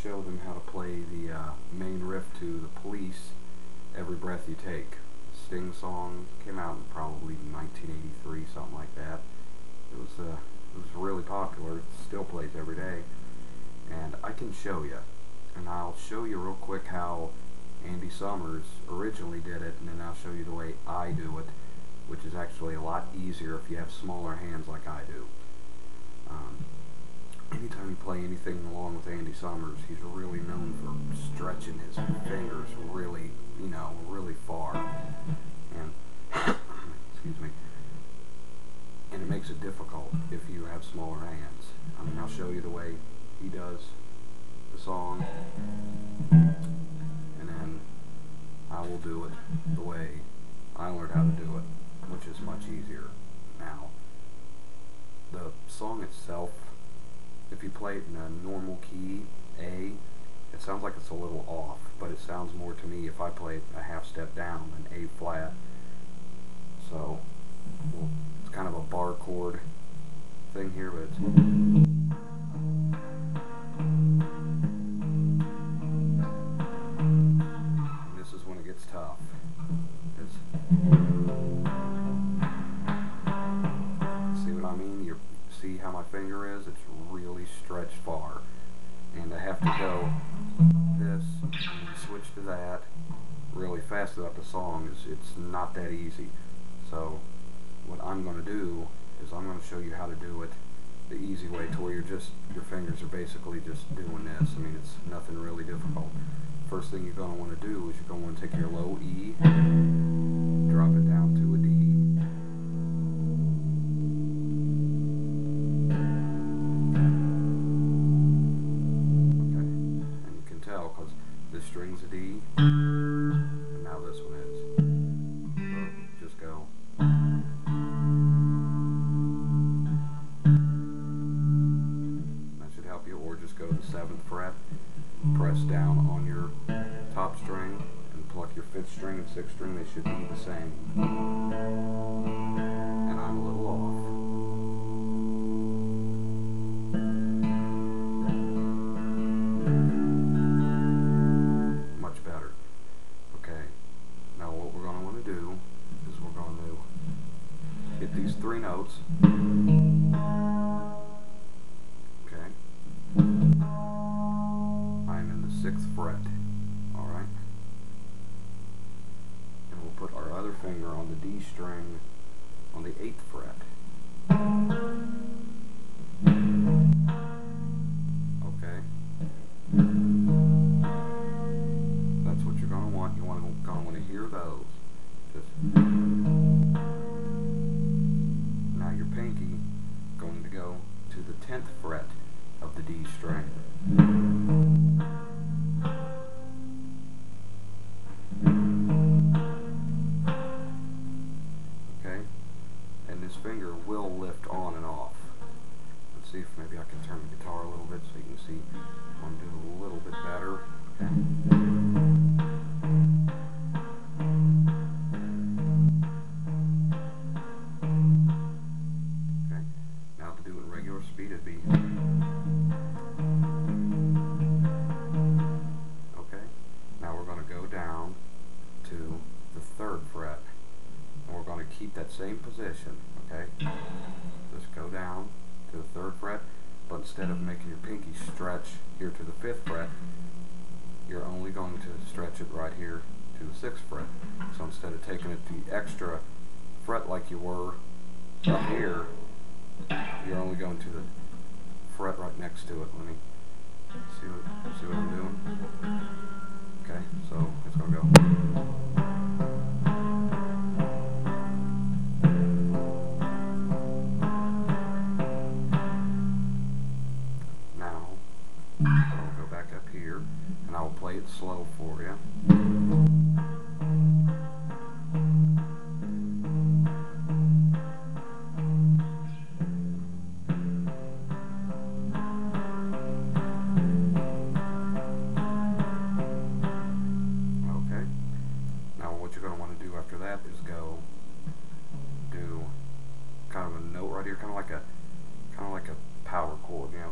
show them how to play the main riff to The Police, Every Breath You Take. Sting song, came out in probably 1983, something like that. It was really popular. It still plays every day. And I can show you. And I'll show you real quick how Andy Summers originally did it, and then I'll show you the way I do it, which is actually a lot easier if you have smaller hands like I do. Anytime you play anything along with Andy Summers, he's really known for stretching his fingers really, really far. And, excuse me, and it makes it difficult if you have smaller hands. I'll show you the way he does the song, and then I will do it the way I learned how to do it, which is much easier. Now, the song itself, if you play it in a normal key, A, it sounds like it's a little off, but it sounds more to me if I play it a half step down than A flat. So, well, it's kind of a bar chord thing here, but it's... And this is when it gets tough. See what I mean? See how my finger is? It's really stretched far. And I have to go this, and switch to that really fast throughout the song. It's not that easy. So what I'm going to do is I'm going to show you how to do it the easy way, to where your fingers are basically just doing this. I mean, it's nothing really difficult. First thing you're going to want to do is you're going to want to take your low E, drop it down to a D, this string's a D, and now this one is. So just go. That should help you. Or just go to the 7th fret, press down on your top string, and pluck your 5th string and 6th string. They should be the same. And I'm a little off. Hit these 3 notes. Okay. I'm in the 6th fret. Alright. And we'll put our other finger on the D string on the 8th fret. Okay. That's what you're going to want. You're going to want to hear those. Just... your pinky going to go to the 10th fret of the D string. Okay, and this finger will lift on and off. Let's see if maybe I can turn the guitar a little bit so you can see I'm doing a little bit better. Okay. Speed would be okay. Now we're going to go down to the 3rd fret, and we're going to keep that same position. Okay, just go down to the 3rd fret, but instead of making your pinky stretch here to the 5th fret, you're only going to stretch it right here to the 6th fret. So instead of taking it the extra fret like you were up here, you're only going to the fret right next to it. Let me see what I'm doing. Okay, so it's going to go. Now, I'll go back up here, and I will play it slow for you. What you're going to want to do after that is go do kind of a note right here, kind of like a power chord, you know.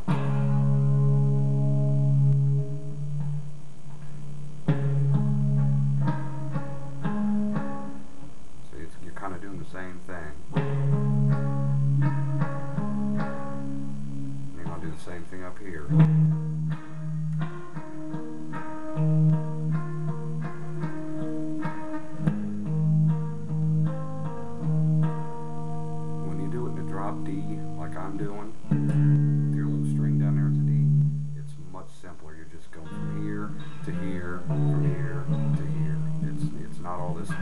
just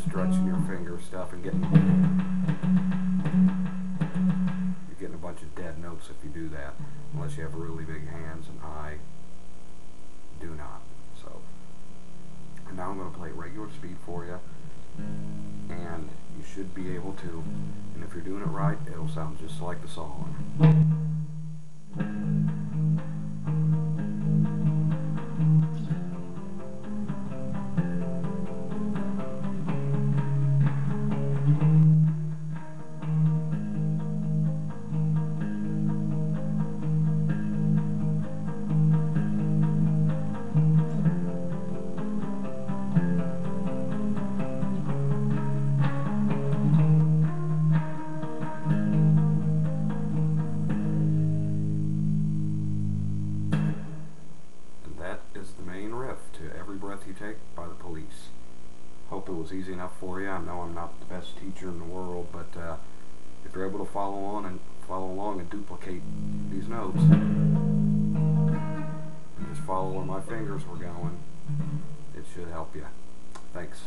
stretching your finger stuff and you're getting a bunch of dead notes if you do that, unless you have really big hands, and I do not. So, and now I'm going to play regular speed for you, and you should be able to, and if you're doing it right, it'll sound just like the song. Is the main riff to Every Breath You Take by the Police. Hope it was easy enough for you. I know I'm not the best teacher in the world, but if you're able to follow along and duplicate these notes, and just follow where my fingers were going, it should help you. Thanks.